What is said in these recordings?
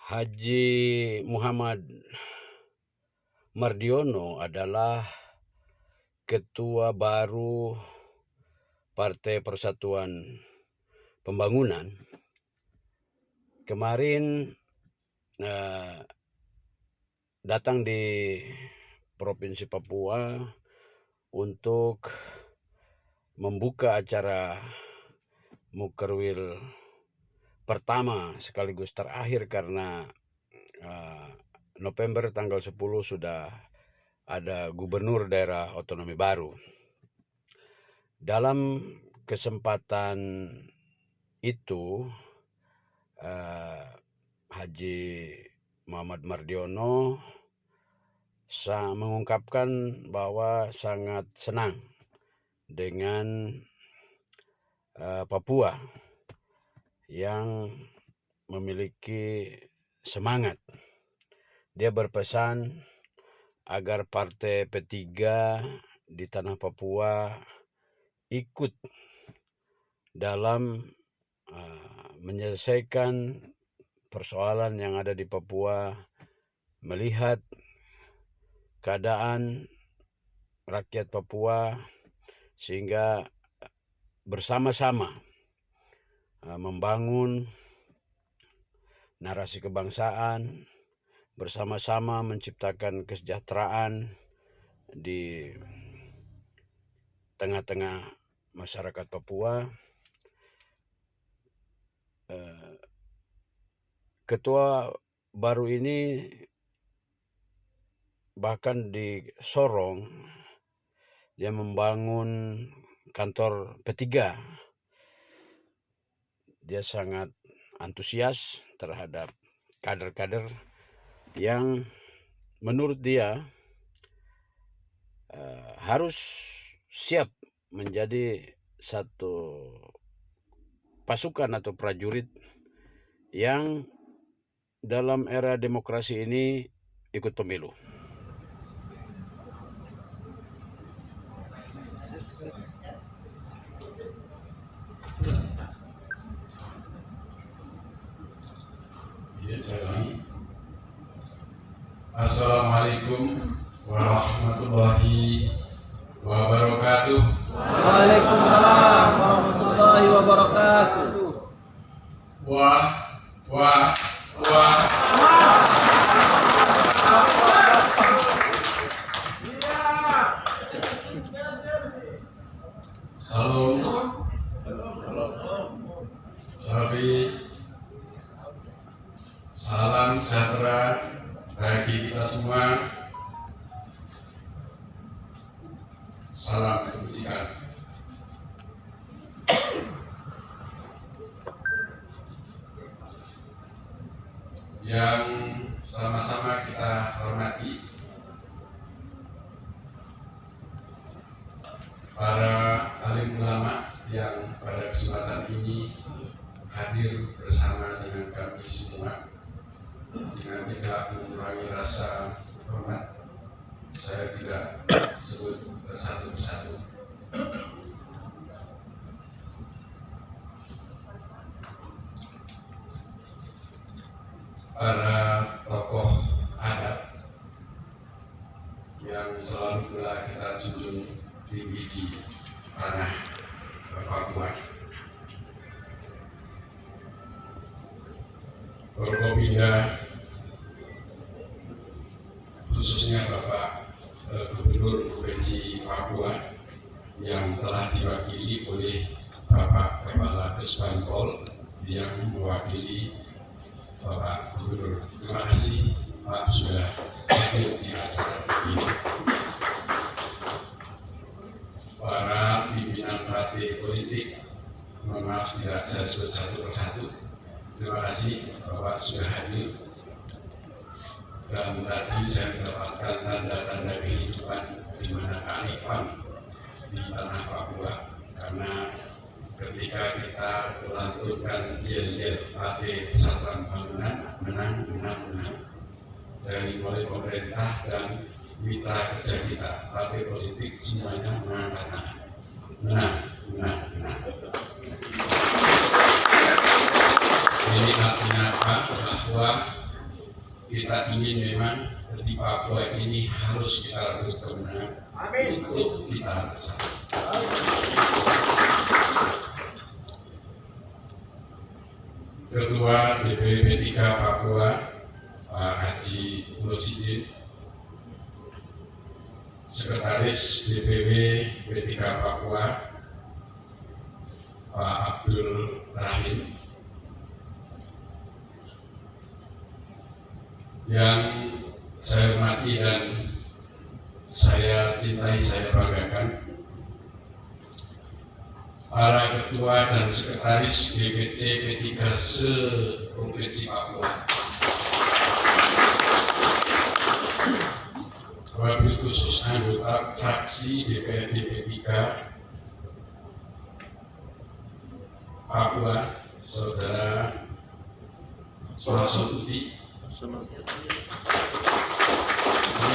Haji Muhammad Mardiono adalah ketua baru Partai Persatuan Pembangunan. Kemarin datang di Provinsi Papua untuk membuka acara Mukerwil pertama sekaligus terakhir, karena November tanggal 10 sudah ada gubernur daerah otonomi baru. Dalam kesempatan itu Haji Muhammad Mardiono mengungkapkan bahwa sangat senang dengan Papua yang memiliki semangat. Dia berpesan agar partai P3 di tanah Papua ikut dalam menyelesaikan persoalan yang ada di Papua, melihat keadaan rakyat Papua, sehingga bersama-sama membangun narasi kebangsaan, bersama-sama menciptakan kesejahteraan di tengah-tengah masyarakat Papua. Ketua baru ini bahkan di Sorong dia membangun kantor P3. Dia sangat antusias terhadap kader-kader yang menurut dia harus siap menjadi satu pasukan atau prajurit yang dalam era demokrasi ini ikut pemilu. Assalamualaikum warahmatullahi wabarakatuh. Waalaikumsalam warahmatullahi wabarakatuh. Wah. Salam. Salam sejahtera bagi kita semua. Salam kebajikan. Yang sama-sama kita hormati para alim ulama yang pada kesempatan ini hadir bersama dengan kami semua. Dengan tidak mengurangi rasa hormat, saya tidak sebut satu persatu. Para tokoh adat yang selalu pula kita junjung tinggi di tanah Papua. Forkopimda, khususnya Bapak Gubernur Provinsi Papua yang telah diwakili oleh Bapak Kepala Kesbangpol yang mewakili Bapak Gubernur. Terima kasih Pak sudah hadir di acara ini. Para pimpinan partai politik, mohon maaf tidak saya sebut satu persatu. Terima kasih Bapak sudah hadir. Dan tadi saya mendapatkan tanda-tanda kehidupan di mana kearifan di tanah Papua, karena ketika kita melantunkan yel-yel Partai Persatuan Pembangunan, menang dari mulai pemerintah dan mitra kerja kita, partai politik semuanya mengangkat tangan. Menang. Ini artinya apa? Bahwa kita ingin memang di Papua ini harus kita rebut kemenangan untuk kita bersama. Ketua DPP 3 Papua Pak Haji Murosidin, Sekretaris DPW P3 Papua Pak Abdul Rahim, yang saya hormati dan saya cintai, saya banggakan, para ketua dan sekretaris DPC P3 se-Provinsi Papua, wabil khusus anggota fraksi DPRD P3 Papua, Saudara Suti. Ini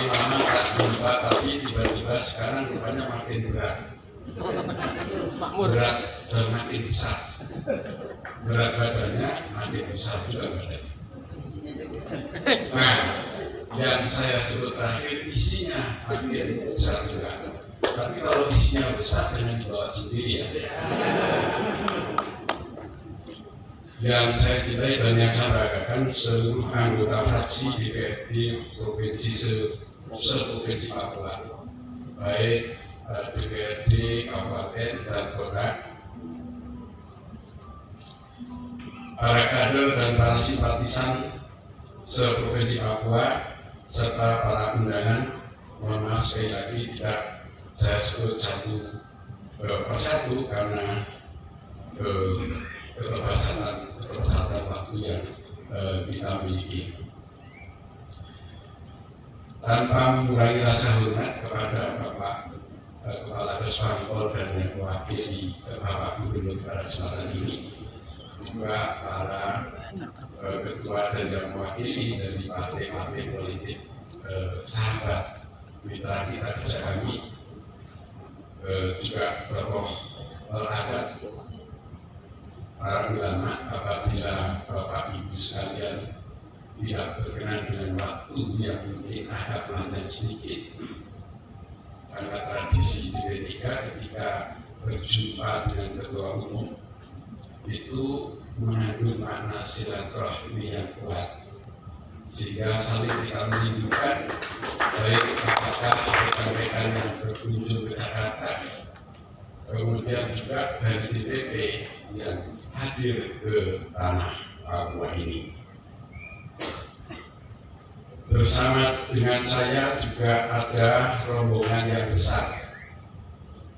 lama tak jumpa, tapi tiba-tiba sekarang rupanya makin berat dan makin besar. Berat badannya, makin besar juga badannya. Nah, yang saya sebut terakhir isinya makin besar juga. Tapi kalau isinya besar jangan dibawa sendiri ya. Yang saya cintai dan yang saya banggakan, seluruh anggota fraksi DPRD Provinsi se-Provinsi Papua, baik DPRD Kabupaten dan Kota, para kader dan para simpatisan se-Provinsi Papua, serta para undangan. Mohon maaf sekali lagi tidak saya sebut satu persatu karena keterbatasan waktu yang kita miliki. Tanpa mengurangi rasa hormat kepada Bapak Kepala Kesbangpol dan yang mewakili Bapak Gubernur pada kesempatan ini, juga para ketua dan yang mewakili dari partai-partai politik, sahabat mitra kita kerja kami, juga tokoh adat, para ulama. Apabila Bapak Ibu sekalian tidak berkenan dengan waktu yang mungkin agak panjang sedikit, karena tradisi di P3 ketika berjumpa dengan ketua umum itu mengandung makna silaturahmi yang kuat, sehingga saling kita merindukan, baik apakah rekan-rekan yang berkunjung ke Jakarta, kemudian juga dari DPP yang hadir ke tanah Papua ini. Bersama dengan saya juga ada rombongan yang besar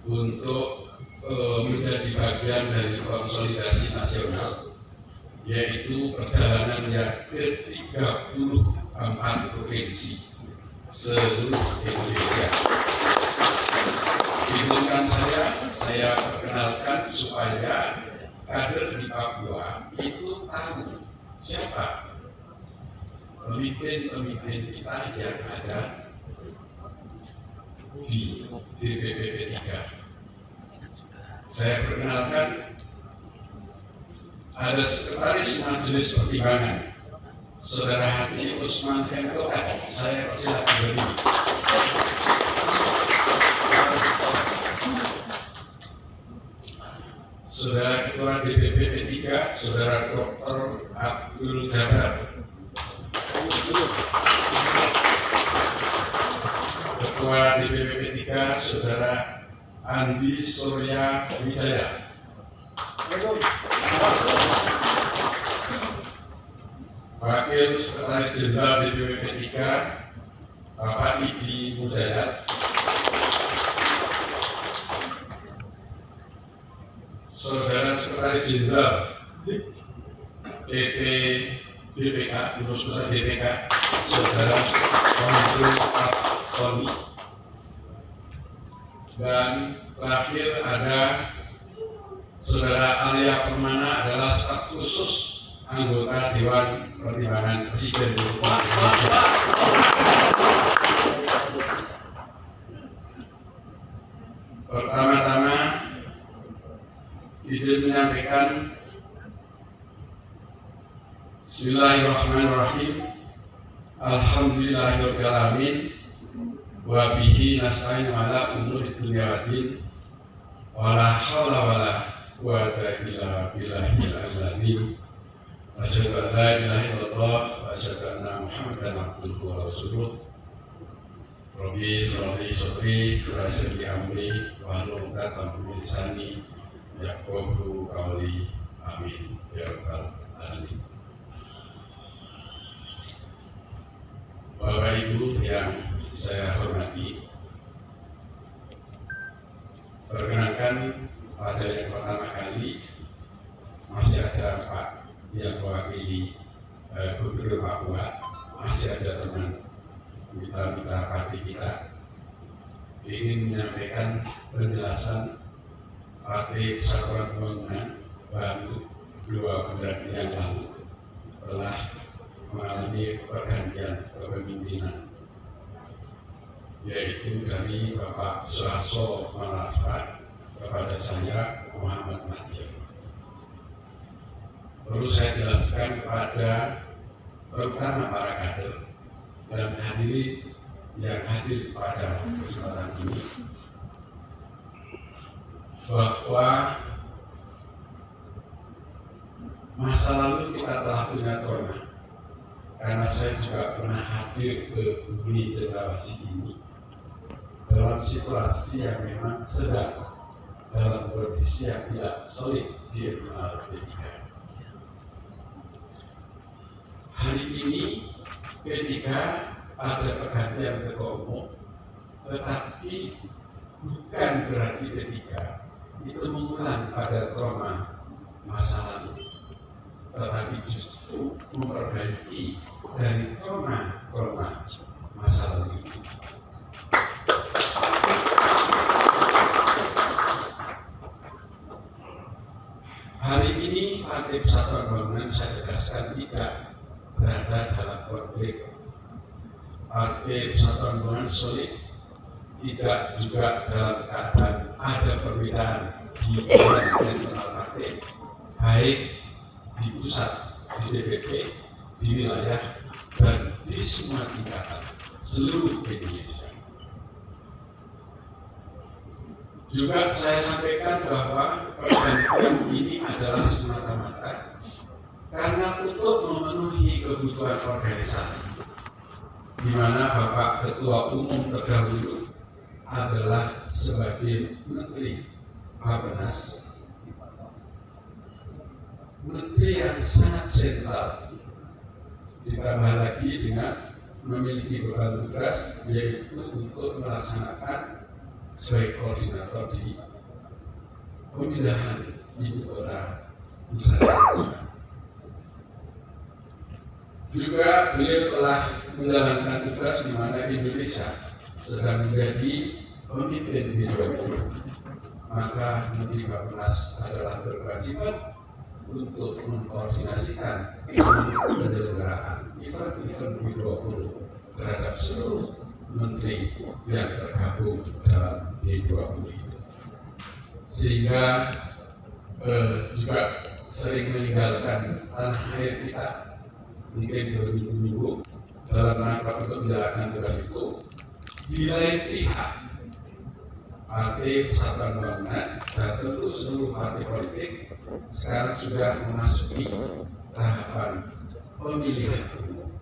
untuk menjadi bagian dari konsolidasi nasional, yaitu perjalanan yang ke-34 provinsi seluruh Indonesia. Izinkan saya perkenalkan supaya kader di Papua itu tahu siapa pemimpin kita yang ada di DPP P3. Saya perkenalkan, ada Sekretaris Majelis Pertimbangan Saudara Haji Usman Kentoka. Saya persilakan berdiri. Saudara Ketua DPP P3 Saudara Dr. Abdul Jabar. Ketua DPP P3 Saudara Andi Surya Wijaya. Wakil Sekretaris Jenderal DPP P3 Bapak Idi Mujayat. Saudara Sekretaris Jenderal PP DPK, Pengurus Pusat DPK, Saudara Komando Tony. Dan terakhir ada Saudara Arya Permana, adalah staf khusus anggota Dewan Pertimbangan Presiden Republik Indonesia. Pertama-tama izin menyampaikan Bismillahirrahmanirrahim. Alhamdulillahirabbil alamin wa bihi nasta'in ala umuri dunya waddin wala haula wala quwwata illa billahil azim. Asyhadu an la ilaha illallah wa asyhadu anna Muhammadan abduhu wa rasuluh. Rabbi shrah li sadri wa yassir li amri wahlul 'uqdatam min lisani yafqahu qawli. Amin ya rabbal alamin. Bapak Ibu yang saya hormati, perkenalkan pada yang pertama kali masih ada Pak yang mewakili Gubernur Papua, masih ada teman mitra-mitra partai kita ingin menyampaikan penjelasan Partai Persatuan Pembangunan baru 2 bulan yang lalu telah mengalami pergantian kepemimpinan, yaitu dari Bapak Suharto Monoarfa kepada saya Muhammad Mahdiyah. Perlu saya jelaskan kepada terutama para kader dan hadirin yang hadir pada kesempatan ini bahwa masa lalu kita telah punya trauma. Karena saya juga pernah hadir ke bumi Cendrawasih ini dalam situasi yang memang sedang dalam kondisi yang tidak solid di internal P3. Hari ini P3 ada pergantian ketua umum, tetapi bukan berarti P3 itu mengulang pada trauma masa lalu, tetapi justru memperbaiki dari trauma masa lalu itu. Hari ini Partai Persatuan Pembangunan saya tegaskan tidak berada dalam konflik. Partai Persatuan Pembangunan solid, tidak juga dalam keadaan ada perbedaan di internal partai, baik di pusat, di DPP, di wilayah, dan di semua tingkatan seluruh Indonesia. Juga saya sampaikan bahwa pergantian ini adalah semata-mata karena untuk memenuhi kebutuhan organisasi, di mana Bapak Ketua Umum terdahulu adalah sebagai Menteri Bappenas, menteri yang sangat sentral, ditambah lagi dengan memiliki beban tugas yaitu untuk melaksanakan sebagai koordinator di pemindahan ibu kota Nusantara. Juga beliau telah menjalankan tugas di mana Indonesia sedang menjadi pemimpin G20, maka Menteri Bappenas adalah berkewajiban untuk mengkoordinasikan penyelenggaraan event G20 terhadap seluruh menteri yang tergabung dalam G20 itu, sehingga juga sering meninggalkan tanah air kita mungkin berminggu-minggu dalam rangka untuk menjalankan tugas itu. Di lain pihak, Partai Persatuan Pembangunan dan tentu seluruh partai politik sekarang sudah memasuki tahapan pemilihan umum.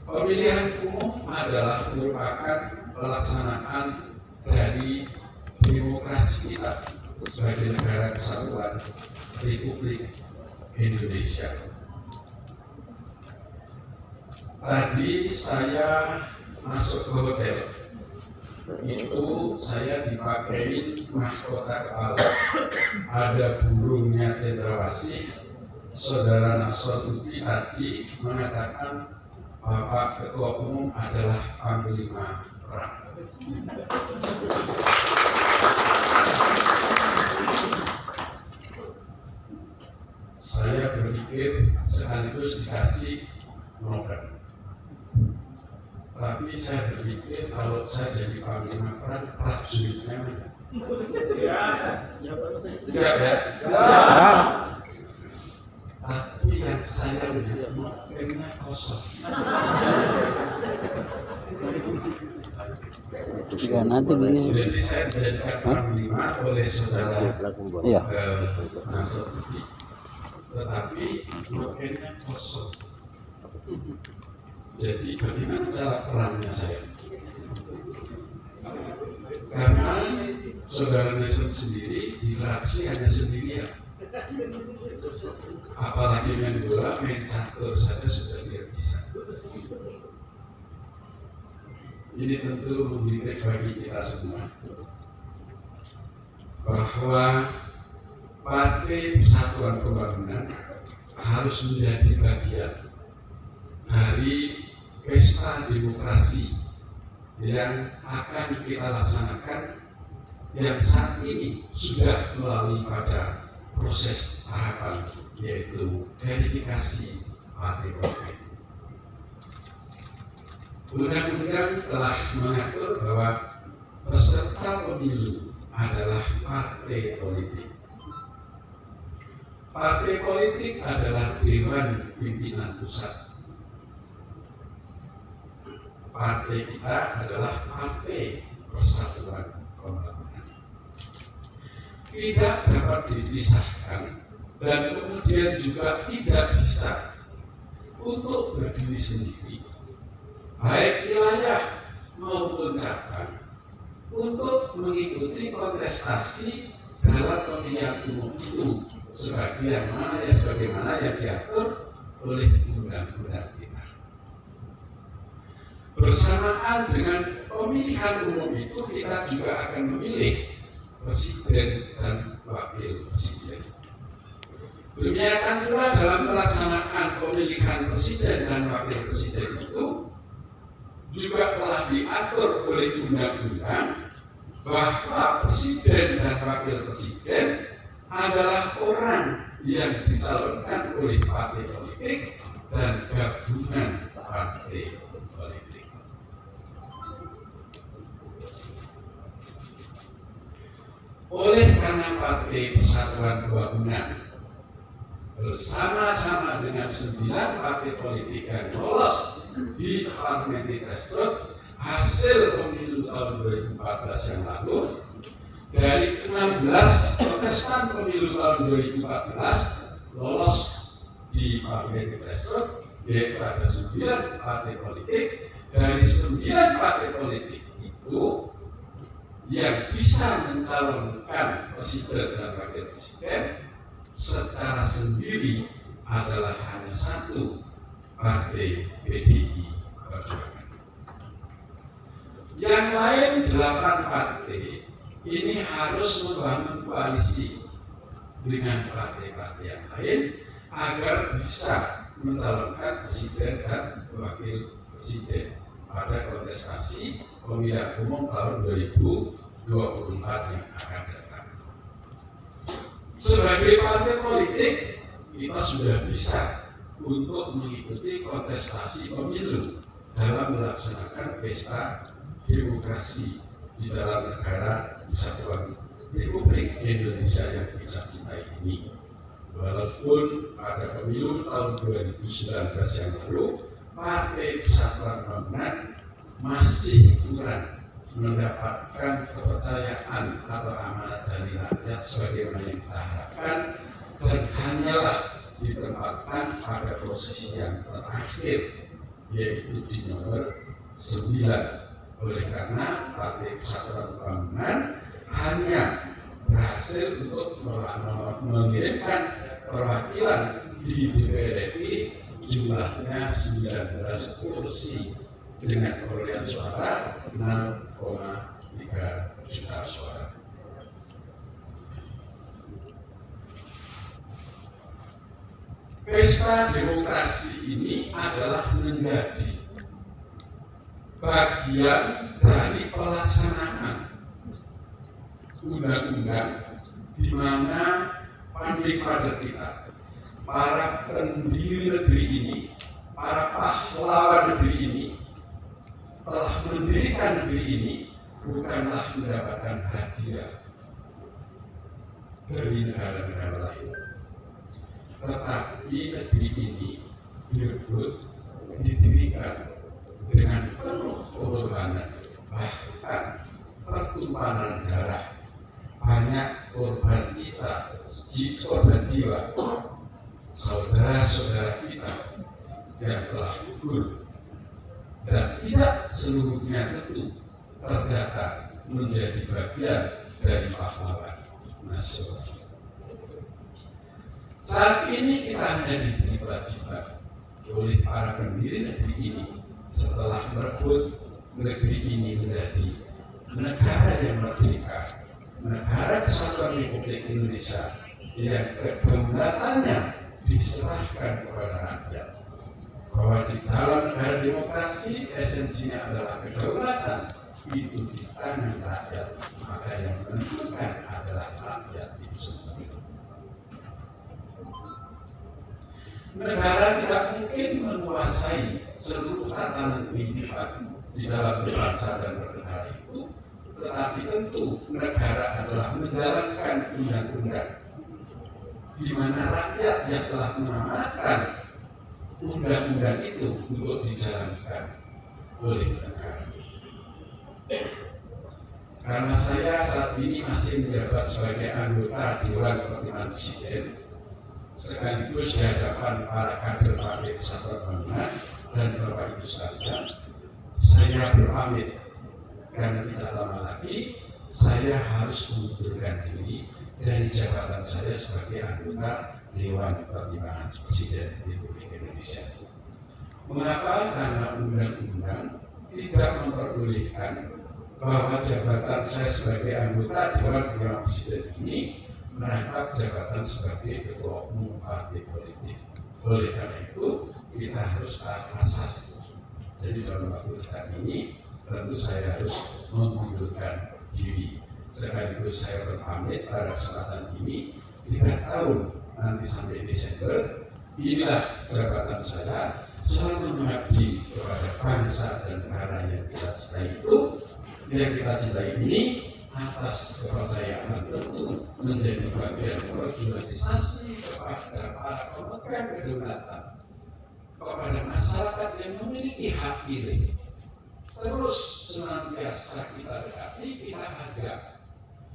Pemilihan umum adalah merupakan pelaksanaan dari demokrasi kita sebagai negara kesatuan Republik Indonesia. Tadi saya masuk ke hotel, itu saya dipakai mahkota kepala, ada burungnya Cendrawasih. Saudara Nasruddin tadi mengatakan Bapak Ketua Umum adalah Panglima Perang. Saya berpikir sekaligus dikasih novel. Tapi saya berpikir kalau saya jadi Panglima Perang, prajuritnya mana? Tidak ya? Tapi lihat saya pengennya kosong. Ya, nanti begini. Jadi saya dijadikan panglima oleh saudara Iya. Nasr, tetapi pengennya kosong. Jadi bagaimana cara perannya saya? Karena saudara Nasr sendiri di fraksi hanya sendirian. Apalagi main bola, main catur saja sudah dia bisa. Ini tentu mendidik bagi kita semua bahwa Partai Persatuan Pembangunan harus menjadi bagian dari pesta demokrasi yang akan kita laksanakan, yang saat ini sudah melalui pada proses tahapan, yaitu verifikasi partai politik. Undang-undang telah mengatur bahwa peserta pemilu adalah partai politik. Partai politik adalah Dewan Pimpinan Pusat. Partai kita adalah Partai Persatuan Pembangunan. Tidak dapat dipisahkan dan kemudian juga tidak bisa untuk berdiri sendiri, baik wilayah maupun cabang, untuk mengikuti kontestasi dalam pemilihan umum itu sebagaimana yang diatur oleh undang-undang kita. Bersamaan dengan pemilihan umum itu, kita juga akan memilih presiden dan wakil presiden. Demikian pula dalam pelaksanaan pemilihan presiden dan wakil presiden itu juga telah diatur oleh undang-undang bahwa presiden dan wakil presiden adalah orang yang dicalonkan oleh partai politik dan gabungan partai politik. Oleh karena Partai Persatuan Pembangunan bersama-sama dengan 9 partai politik yang lolos di parliamentary threshold hasil pemilu tahun 2014 yang lalu, dari 16 kontestan pemilu tahun 2014 lolos di parliamentary threshold, yaitu ada 9 partai politik. Dari 9 partai politik itu yang bisa mencalonkan presiden dan wakil presiden secara sendiri adalah hanya satu, Partai PDI Perjuangan. Yang lain 8 partai ini harus membangun koalisi dengan partai-partai yang lain agar bisa mencalonkan presiden dan wakil presiden pada kontestasi pemilihan umum tahun 2024 yang akan datang. Sebagai partai politik, kita sudah bisa untuk mengikuti kontestasi pemilu dalam melaksanakan pesta demokrasi di dalam negara Kesatuan Republik Indonesia yang kita cintai ini. Walaupun pada pemilu tahun 2019 yang lalu, Partai Persatuan Pembangunan masih kurang mendapatkan kepercayaan atau amanat dari rakyat sebagaimana yang kita harapkan, dan hanyalah ditempatkan pada posisi yang terakhir, yaitu di nomor 9. Oleh karena Partai Persatuan Pembangunan hanya berhasil untuk mengirimkan perwakilan di DPR RI jumlahnya 19 kursi dengan perolehan suara 6,3 juta suara. Pesta demokrasi ini adalah menjadi bagian dari pelaksanaan undang-undang di mana founding father kita, para pendiri negeri ini, para pahlawan negeri ini telah mendirikan negeri ini bukanlah mendapatkan hadiah dari negara-negara lain, tetapi Tapi negeri ini direbut, didirikan dengan penuh pengorbanan, bahkan pertumpahan darah, banyak korban korban jiwa, saudara-saudara kita yang telah gugur, dan tidak seluruhnya tentu terdata menjadi bagian dari pahlawan nasional. Saat ini kita hanya diberi kewajiban oleh para pendiri negeri ini setelah merebut negeri ini menjadi negara yang merdeka, negara kesatuan Republik Indonesia yang kedaulatannya diserahkan kepada rakyat. Bahwa di dalam negara demokrasi esensinya adalah kedaulatan itu di tangan rakyat, maka yang menentukan adalah rakyat itu sendiri. Negara tidak mungkin menguasai seluruh tatanan kehidupan di dalam berbangsa dan bernegara itu, tetapi tentu negara adalah menjalankan undang-undang di mana rakyat yang telah mengamanatkan undang-undang itu untuk dijalankan oleh negara. Karena saya saat ini masih menjabat sebagai anggota Dewan Pertimbangan Presiden, sekaligus di hadapan para kader Partai Persatuan Pembangunan dan Bapak Ibu sekalian, saya berpamit karena tidak lama lagi saya harus mengundurkan diri dari jabatan saya sebagai anggota Dewan Pertimbangan Presiden Republik Indonesia. Mengapa? Karena undang-undang tidak memperbolehkan bahwa jabatan saya sebagai anggota Dewan Pertimbangan Presiden ini merangkap jabatan sebagai ketua umum partai politik. Oleh karena itu kita harus taat asas. Jadi dalam waktu dekat ini tentu saya harus mengundurkan diri. Sekaligus saya berpamit pada kesempatan ini 3 tahun nanti sampai Desember. Inilah jabatan saya, selalu mengabdi kepada bangsa dan negara yang kita cintai itu. Yang kita cintai ini atas kepercayaan tentu menjadi bagian berorganisasi kepada para pemegang kedaulatan, kepada masyarakat yang memiliki hak pilih. Terus senantiasa kita dekati, kita ajak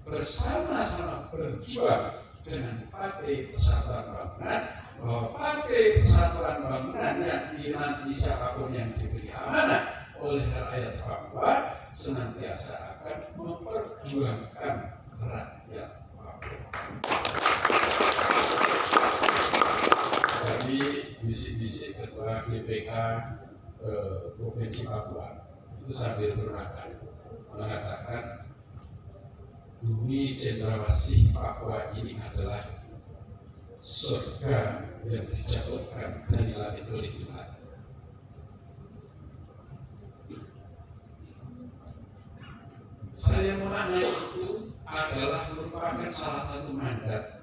bersama-sama berjuang dengan Partai Persatuan Pembangunan, bahwa Partai Persatuan Pembangunan yang nanti siapapun yang diberi amanah oleh rakyat Papua senantiasa akan memperjuangkan rakyat Papua. Tadi bisik-bisik Ketua GPK Provinsi Papua itu sambil bermakan mengatakan bumi cendrawasih Papua ini adalah surga yang dijatuhkan dari langit oleh Tuhan. Saya memaknai itu adalah merupakan salah satu mandat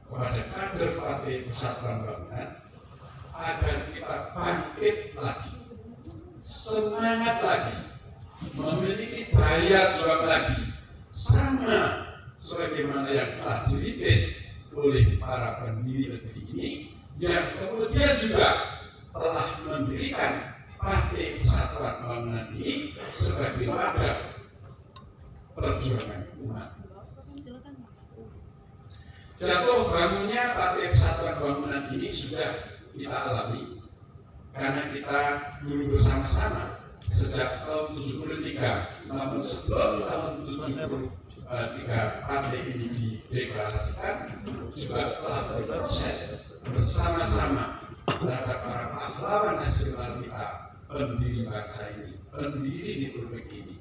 kepada kader Partai Persatuan Pembangunan agar kita bangkit lagi, semangat lagi, memiliki daya juang lagi, sama sebagaimana yang telah dirintis oleh para pendiri negeri ini, yang kemudian juga telah mendirikan Partai Persatuan Pembangunan ini sebagai wadah perjuangan umat. Jatuh bangunnya Partai Persatuan Pembangunan ini sudah kita alami karena kita dulu bersama-sama sejak tahun 73, namun sebelum tahun 73 partai ini dideklarasikan juga telah berproses bersama-sama terhadap para pahlawan nasional kita, pendiri bangsa ini, pendiri Republik ini.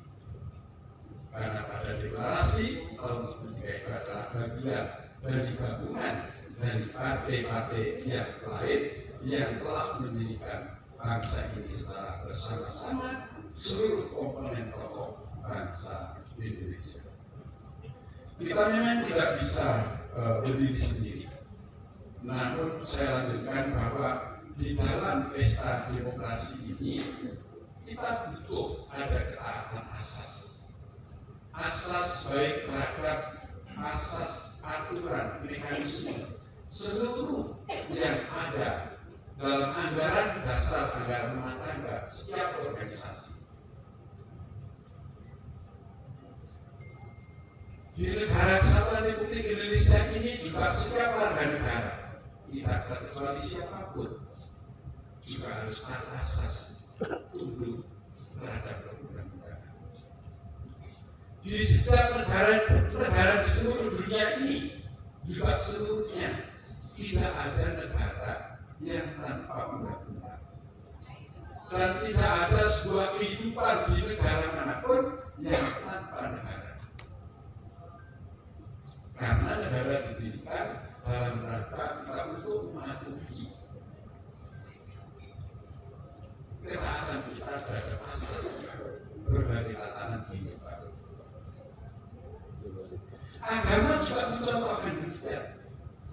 Karena pada deklarasi tahun 73 itu adalah bagian dari gabungan dari partai-partai yang lain yang telah mendirikan bangsa ini secara bersama-sama, seluruh komponen tokoh bangsa Indonesia. Kita memang tidak bisa berdiri sendiri. Namun saya lanjutkan bahwa di dalam pesta demokrasi ini kita butuh ada ketaatan asas. Asas baik terhadap asas aturan mekanisme seluruh yang ada dalam anggaran dasar anggaran rumah tangga setiap organisasi. Di negara kesatuan Republik Indonesia ini juga setiap warga negara, tidak terkecuali siapapun, juga harus taat asas, tunduk terhadap perundang-undangan. Di setiap negara di seluruh dunia ini, juga seluruhnya tidak ada negara yang tanpa undang-undang. Dan tidak ada sebuah kehidupan di negara manapun yang tanpa negara. Karena negara didirikan dalam rangka kita untuk mematuhi ketaatan kita terhadap asas berbagai tatanan kehidupan. Agama juga mencontohkan demikian.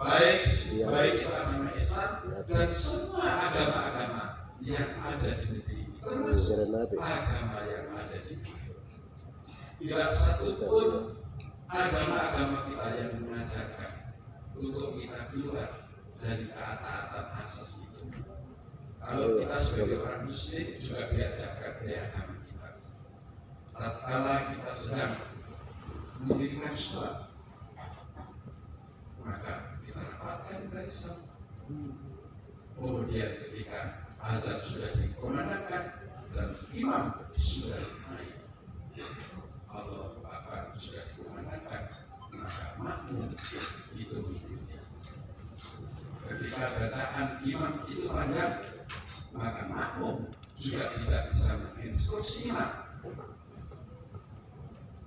Baik itu agama Islam dan semua agama-agama yang ada di negeri ini, termasuk agama yang ada di negeri. Tidak satu pun agama-agama kita yang mengajarkan untuk kita keluar dari ketaatan asas itu. Kalau kita sebagai orang Muslim juga diajarkan oleh agama kita. Tatkala kita sedang mendirikan sholat, maka kita rapatkan dari sholat. Kemudian ketika azan sudah dikumandangkan dan imam sudah naik, Allahu Akbar sudah dikumandangkan, maka makmum itu mengikuti. Ketika bacaan imam itu panjang, maka makmum juga tidak bisa menginstruksi imam.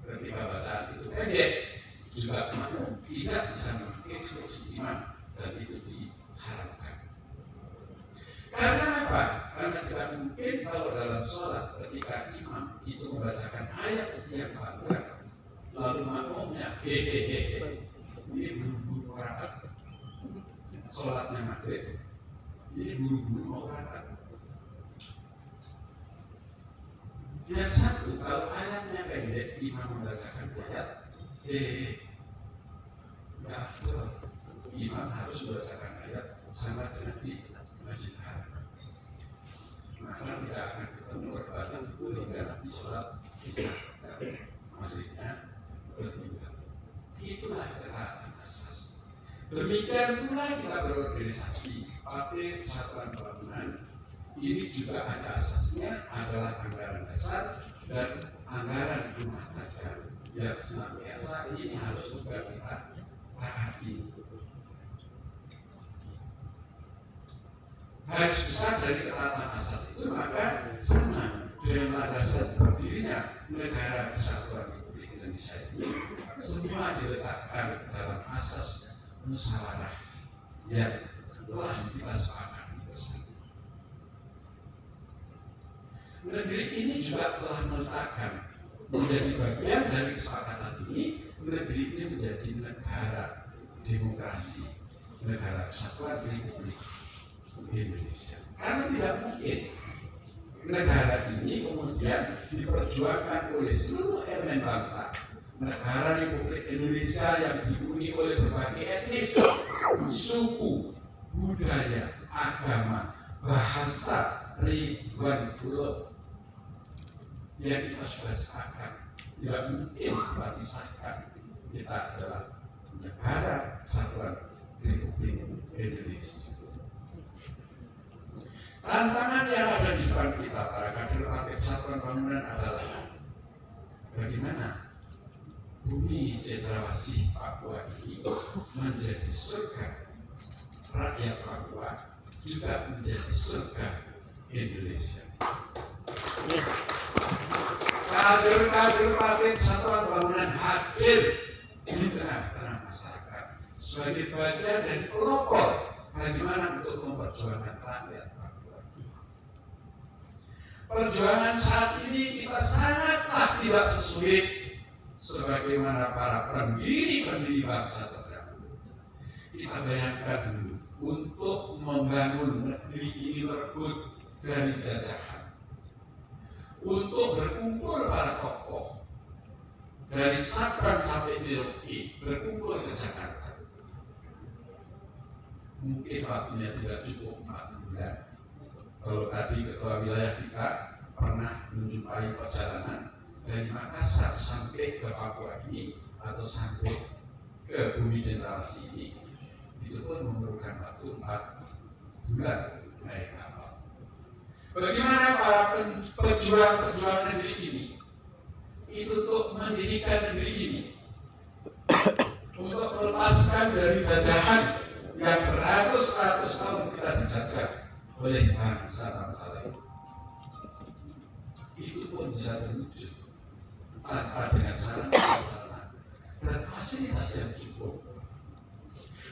Ketika bacaan itu pendek, juga makmum tidak bisa menginstruksi imam, dan itu diharapkan. Karena apa? Karena tidak mungkin kalau dalam sholat ketika imam itu membacakan ayat yang panjang, lalu makmumnya ini buru-buru rakaat. Sholatnya maghrib, ini buru-buru mau rakaat. Yang satu, kalau ayatnya pendek, imam membacakan ayat, imam harus membacakan ayat sama dengan di Masjid Haram. Maka tidak akan ketemu berbalik itu hingga nanti sholat isya. Maksudnya berpindah. Itulah ketaatan asas. Demikian pula kita berorganisasi. Partai Persatuan Pembangunan ini juga ada asasnya adalah anggaran dasar dan anggaran rumah tangga yang senantiasa ini harus juga kita taati. Garis besar dari ketaatan asas itu maka sama dengan landasan berdirinya negara kesatuan Republik Indonesia ini, semua diletakkan dalam asas musyawarah yang telah kita sepakati bersama. Negeri ini juga telah meletakkan menjadi bagian dari kesepakatan ini. Negeri ini menjadi negara demokrasi, negara kesatuan Republik Indonesia. Karena tidak mungkin negara ini kemudian diperjuangkan oleh seluruh elemen bangsa. Negara Republik Indonesia yang dihuni oleh berbagai etnis, suku, budaya, agama, bahasa, ribuan pulau yang kita sudah sepakat. Tidak mungkin kita pisahkan. Kita adalah negara kesatuan Republik Indonesia. Tantangan yang ada di depan kita para kader Partai Persatuan Pembangunan adalah bagaimana bumi cendrawasih Papua ini menjadi surga rakyat Papua, juga menjadi surga Indonesia. Kader-kader Partai Persatuan Pembangunan hadir di tengah-tengah masyarakat sebagai bagian dari pelopor bagaimana untuk memperjuangkan rakyat. Perjuangan saat ini kita sangatlah tidak sesulit sebagaimana para pendiri bangsa terdahulu. Kita bayangkan dulu, untuk membangun negeri ini merebut dari jajahan, untuk berkumpul para tokoh dari Sabang sampai Merauke berkumpul ke Jakarta, mungkin waktunya tidak cukup 4 bulan. Kalau tadi ketua wilayah kita pernah menjumpai perjalanan dari Makassar sampai ke Papua ini atau sampai ke bumi cendrawasih ini, itu pun memerlukan waktu 4 bulan naik kapal. Bagaimana para pejuang negeri ini itu untuk mendirikan negeri ini, untuk melepaskan dari jajahan yang beratus-ratus tahun kita dijajah oleh bangsa-bangsa lain. Itu pun bisa terwujud tanpa dengan sarana dan fasilitas yang cukup.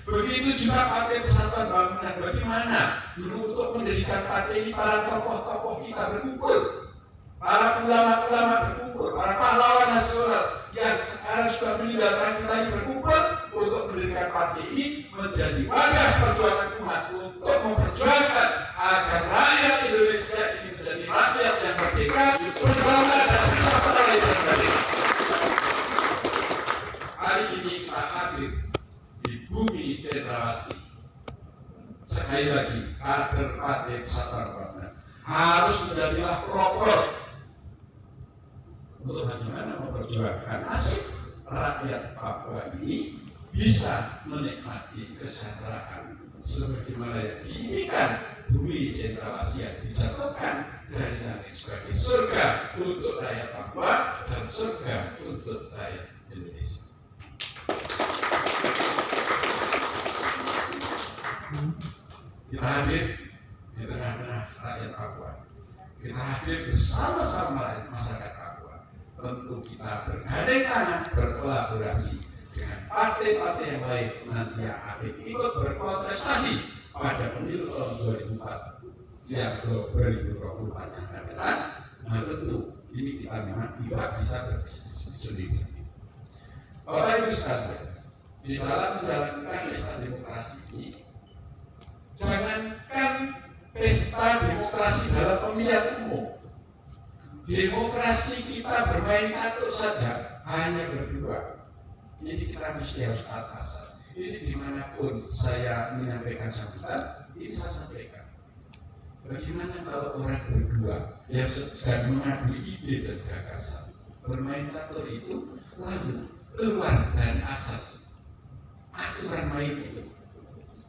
Begitu juga Partai Persatuan Bangunan. Bagaimana dulu untuk mendirikan partai ini para tokoh-tokoh kita berkumpul, para ulama-ulama berkumpul, para pahlawan nasional yang sekarang sudah meninggalkan kita ini berkumpul untuk mendirikan partai ini menjadi wadah perjuangan umat untuk memperjuangkan agar rakyat Indonesia ini menjadi rakyat yang merdeka, berbangga dan sejahtera yang merdeka. Hari ini kita hadir di bumi cendrawasih. Sekali lagi, kader Partai Persatuan Bangunan harus menjadilah pelopor untuk bagaimana memperjuangkan nasib rakyat Papua ini bisa menikmati kesejahteraan sebagaimana yang diinginkan bumi cendrawasih yang dijatuhkan dari langit sebagai surga untuk rakyat Papua dan surga untuk rakyat Indonesia. Kita hadir di tengah-tengah rakyat Papua. Kita hadir bersama-sama masyarakat Papua. Tentu kita bergandeng tangan, berkolaborasi dengan partai-partai yang lain nanti yang akan ikut berkontestasi pada pemilu tahun 2004 yang 2024 yang akan datang. Nah tentu ini kita memang tidak bisa berdiskusi sendiri. Bapak Ibu sekalian, di dalam menjalankan pesta demokrasi ini, jangankan pesta demokrasi dalam pemilihan umum, demokrasi kita bermain catur saja hanya berdua. Ini kita mesti harus atas. Ini dimanapun saya menyampaikan sambutan, ini saya sampaikan. Bagaimana kalau orang berdua yang sedang mengadu ide dan gagasan bermain catur itu lalu keluar dari asas aturan main itu.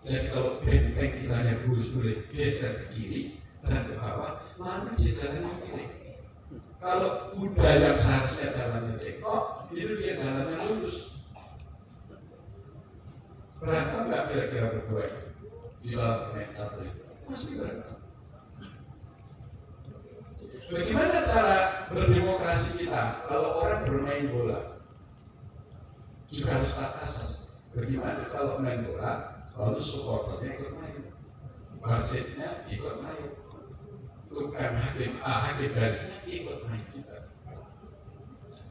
Jadi kalau benteng kita yang boleh geser ke kiri dan ke bawah, lalu dia jalan ke kiri. Kalau kuda yang seharusnya jalannya cekok, itu dia jalannya lurus. Berantem nggak kira-kira berdua itu di dalam permain catur itu? Pasti berantem. Bagaimana cara berdemokrasi kita kalau orang bermain bola? Juga harus asas. Bagaimana kalau main bola, lalu supporternya ikut main, wasitnya ikut main, tukang hakim garisnya ikut main juga.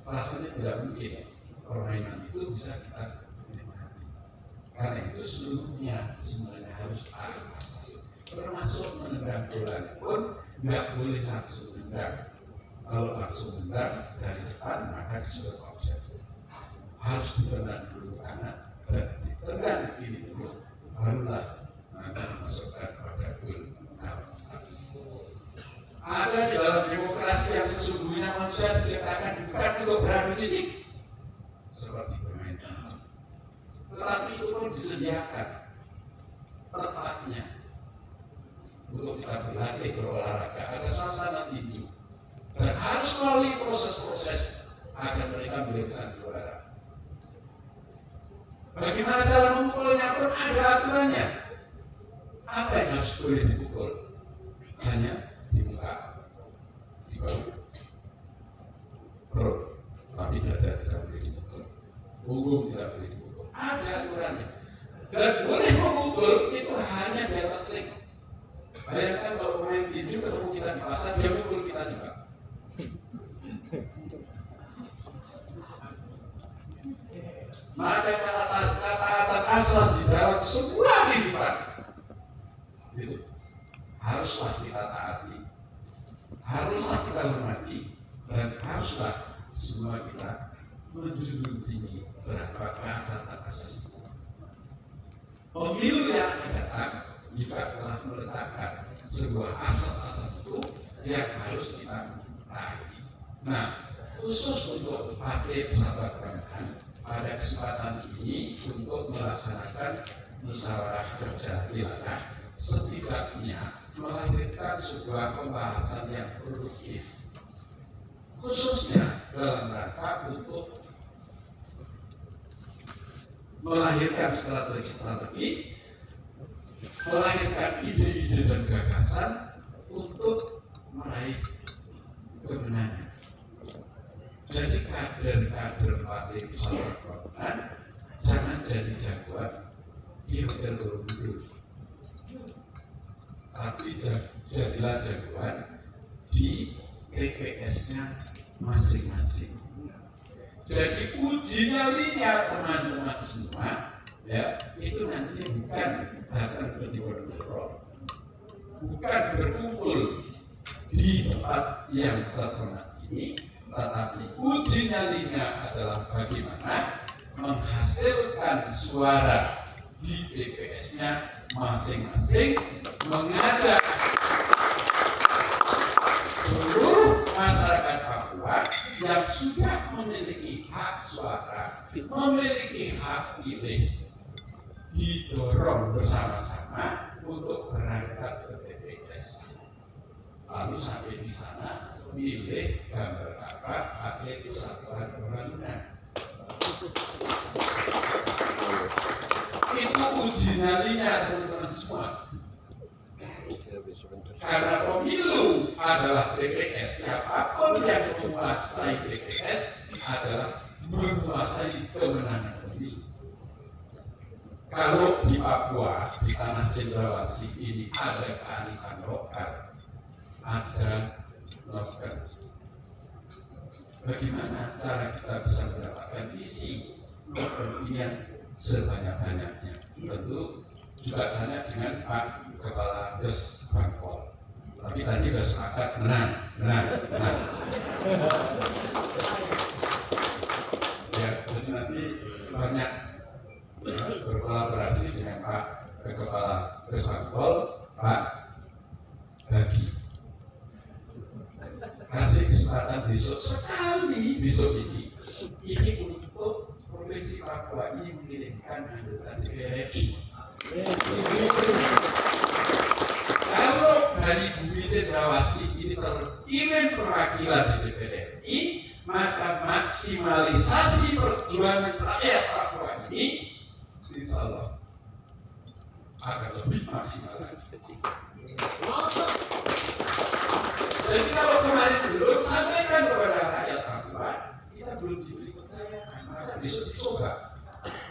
Rasanya tidak mungkin permainan itu bisa kita nikmati. Karena itu semuanya harus asas. Termasuk menendang bola pun nggak boleh langsung nendang. Kalau langsung nendang dari depan maka disebut offside. Harus ditendang dulu kanan dan ditendang kiri dulu, barulah nanti dimasukkan pada gol. Ada di dalam demokrasi yang sesungguhnya manusia diciptakan bukan untuk beradu fisik seperti bermain tangan, tetapi itu pun disediakan tempatnya untuk kita berlatih berolahraga, ada sasana tinju dan harus melalui proses-proses agar mereka bisa juara. Bagaimana cara memukulnya pun ada aturannya. Apa yang harus boleh dipukul? Hanya di muka, di bawah, perut, tapi dada tidak boleh dipukul, punggung tidak boleh dipukul. Ada aturannya. Dan boleh memukul itu hanya di atas ring. Bayangkan kalau pemain tinju ketemu kita di pasar, dia mukul kita juga. Maka kata-kata asas di dalam semua kehidupan itu haruslah kita taati, haruslah kita hormati, dan haruslah semua kita menjunjung tinggi terhadap kata-kata asas itu. Pemilu yang akan datang juga telah meletakkan sebuah asas-asas itu yang harus kita taati. Nah, khusus untuk Partai Persatuan Pembangunan pada kesempatan ini untuk melaksanakan musyawarah kerja wilayah setidaknya melahirkan sebuah pembahasan yang produktif, khususnya dalam rangka untuk melahirkan strategi, melahirkan ide-ide dan gagasan untuk meraih kemenangan. Jadi kader-kader Partai Persatuan Pembangunan jangan jadi jagoan di Hotel Borobudur, tapi jadilah jagoan di TPS-nya masing-masing. Jadi uji nyalinya teman-teman semua, ya, itu nantinya bukan datang ke Diponegoro, bukan berkumpul di tempat yang terhormat ini, tetapi uji nyalinya adalah bagaimana menghasilkan suara di TPS-nya masing-masing, mengajak seluruh masyarakat Papua yang sudah memiliki hak suara, memiliki hak pilih, didorong bersama-sama untuk berangkat ke TPS. Lalu sampai di sana pilih gambar apa Partai Persatuan Pembangunan. Itu uji nyalinya teman-teman semua. Karena pemilu adalah TPS, siapapun yang menguasai TPS adalah menguasai kemenangan pemilu. Kalau di Papua, di tanah cendrawasih ini ada kearifan lokal, ada lokal. Bagaimana cara kita bisa mendapatkan isi lokal ini yang sebanyak-banyaknya? Tentu juga tanya dengan Pak Kepala Des Bangpol. Tapi tadi sudah sepakat menang. Ya, jadi nanti banyak berkolaborasi dengan Pak Kepala Des Bangpol, Pak Bagi. Kasih kesempatan besok sekali besok ini untuk Provinsi Papua ini mengirimkan anggota DPR RI. Kalau dari Bumi Cendrawasih ini terkirim perwakilan di DPR RI, maka maksimalisasi perjuangan rakyat Papua ini insya Allah akan lebih maksimal lagi. Jadi kalau kemarin belum sampaikan kepada rakyat Papua, kita belum diberi kepercayaan, maka besok dicoba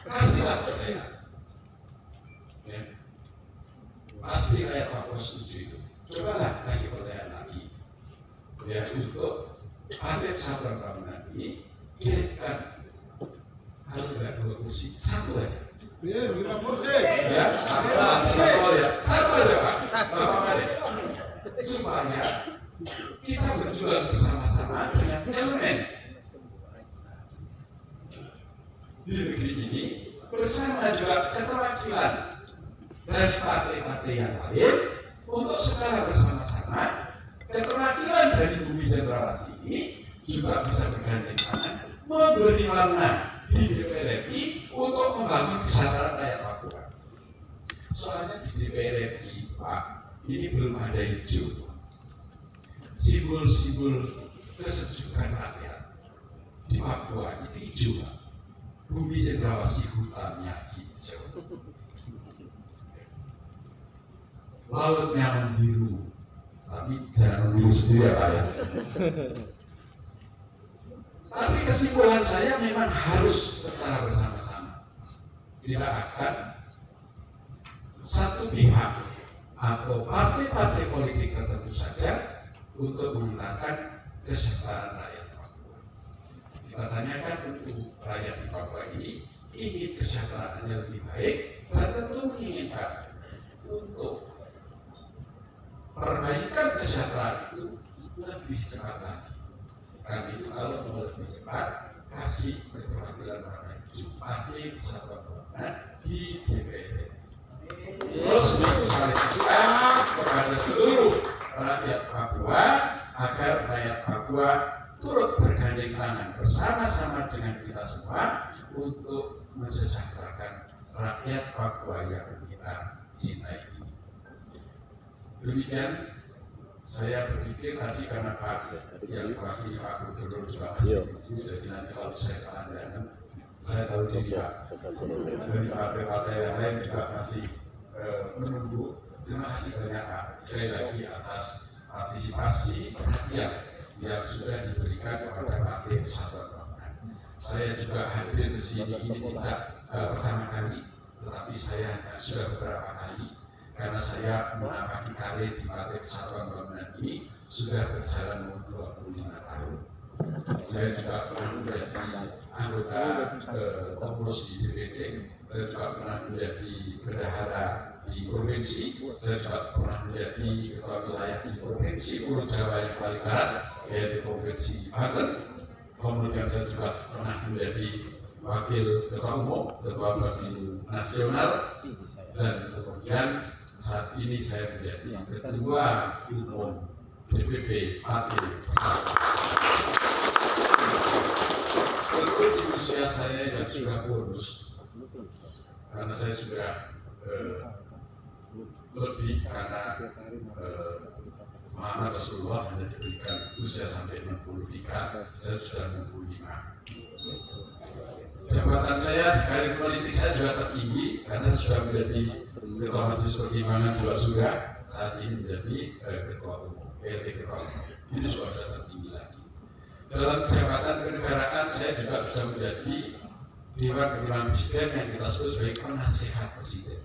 kasihlah kepercayaan. Ya. Pasti rakyat Papua setuju itu. Cobalah kasih kepercayaan lagi. Ya, untuk Partai Persatuan Pembangunan ini kirimkan kalau tidak 2 kursi, 1 aja. Ya, 5 kursi. Ya, satu aja Pak. Supaya kita berjuang bersama-sama dengan elemen di negeri ini bersama juga keterwakilan dari partai-partai yang lain untuk secara bersama-sama keterwakilan dari Bumi Cendrawasih ini juga bisa bergandeng tangan memberi warna di DPR RI untuk membangun kesadaran rakyat Papua. Soalnya di DPR RI Pak, ini belum ada hijau. Simbol-simbol kesejukan rakyat di Papua itu hijau, Pak. Bumi Cendrawasih hutannya hijau, lautnya membiru, tapi jangan membiru sendiri ya Pak ya. Tapi kesimpulan saya memang harus secara bersama-sama, tidak akan satu pihak atau partai-partai politik tertentu saja untuk menggunakan kesejahteraan rakyat Papua. Kita tanyakan untuk rakyat di Papua ini ingin kesejahteraannya lebih baik, dan tentu menginginkan untuk perbaikan kesejahteraan itu lebih cepat lagi. Karena itu kalau mau lebih cepat, kasih keterwakilan rakyat Partai Persatuan Pembangunan di DPR. rakyat Papua agar rakyat Papua turut bergandeng tangan bersama-sama dengan kita semua untuk mensejahterakan rakyat Papua yang kita cintai ini. Demikian saya berpikir tadi karena Pak yang wakil Pak Gubernur juga masih menunggu, jadi nanti kalau saya kepanjangan saya tahu diri Pak dari partai-partai yang lain juga masih menunggu. Terima kasih banyak Pak sekali lagi atas partisipasi yang sudah diberikan kepada Partai Persatuan Pembangunan. Saya juga hadir di sini ini tidak pertama kali, tetapi saya sudah beberapa kali karena saya menapaki karir di Partai Persatuan Pembangunan ini sudah berjalan 25 tahun. Saya juga pernah menjadi anggota pengurus di DPC, saya juga pernah menjadi bendahara di provinsi, saya juga pernah menjadi ketua wilayah di provinsi Pulau Jawa yang paling barat, yaitu provinsi Banten. Kemudian saya juga pernah menjadi wakil ketua umum, ketua Pemilu Nasional, dan kemudian saat ini saya menjadi ketua umum DPP Partai Persatuan. Tentu di usia saya yang sudah bonus, karena saya sudah lebih karena Muhammad Rasulullah hanya diberikan usia sampai 63, saya sudah 65. Jabatan saya di karir politik saya juga tertinggi karena saya sudah menjadi ketua majelis pertimbangan juga sudah, saat ini menjadi ketua umum, PLT ketua umum. Ini sudah tertinggi lagi. Dalam jabatan kenegaraan saya juga sudah menjadi Dewan Pertimbangan Presiden yang kita sebut sebagai penasihat presiden.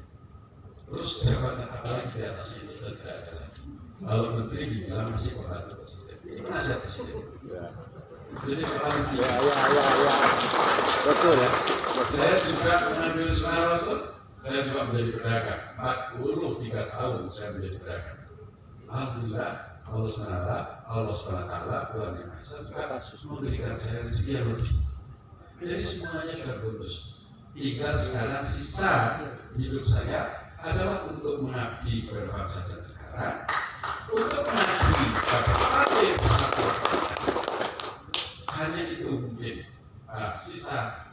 Terus jabatan apa lagi di atas ini sudah tidak ada lagi. Kalau menteri dibilang masih pembantu presiden, ini penasihat presiden. Jadi kalau Betul ya. Saya juga mengambil suara rasul, saya juga menjadi pedagang. 43 tahun saya menjadi pedagang. Alhamdulillah Allah SWT Tuhan Yang Maha Esa juga memberikan saya rezeki yang lebih. Jadi semuanya sudah bonus. Tinggal sekarang sisa hidup saya adalah untuk mengabdi kepada bangsa dan negara, untuk mengabdi pada Partai Persatuan. Hanya itu mungkin sisa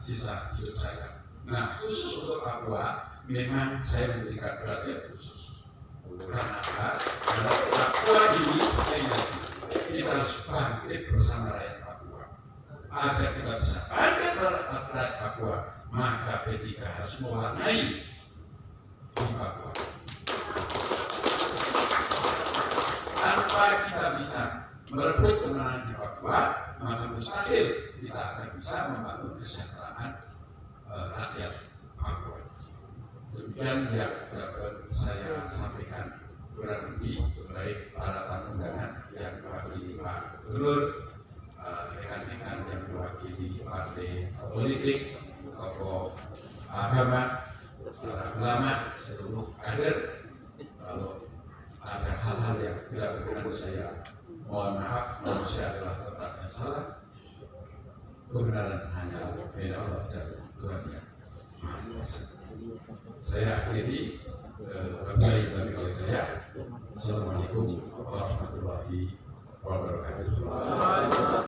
hidup saya. Nah, khusus untuk Papua memang saya memberikan perhatian khusus. Karena apa? Karena Papua ini sekali lagi kita harus bangkit bersama rakyat Papua. Agar kita bisa bangkit rakyat Papua, maka P3 harus mewarnai di Papua. Tanpa kita bisa merebut kemenangan di Papua, maka mustahil kita akan bisa membangun kesejahteraan rakyat Papua. Demikian yang dapat saya sampaikan, kurang lebih baik para tamu undangan yang mewakili Pak Gubernur, rekan-rekan yang mewakili partai politik, tokoh agama, para ulama, seluruh kader. Kalau ada hal-hal yang tidak berkenan saya mohon maaf, manusia adalah tempatnya salah. Kebenaran hanya milik Allah dan Tuhan Yang Maha Kuasa. Saya akhiri Assalamualaikum warahmatullahi wabarakatuh.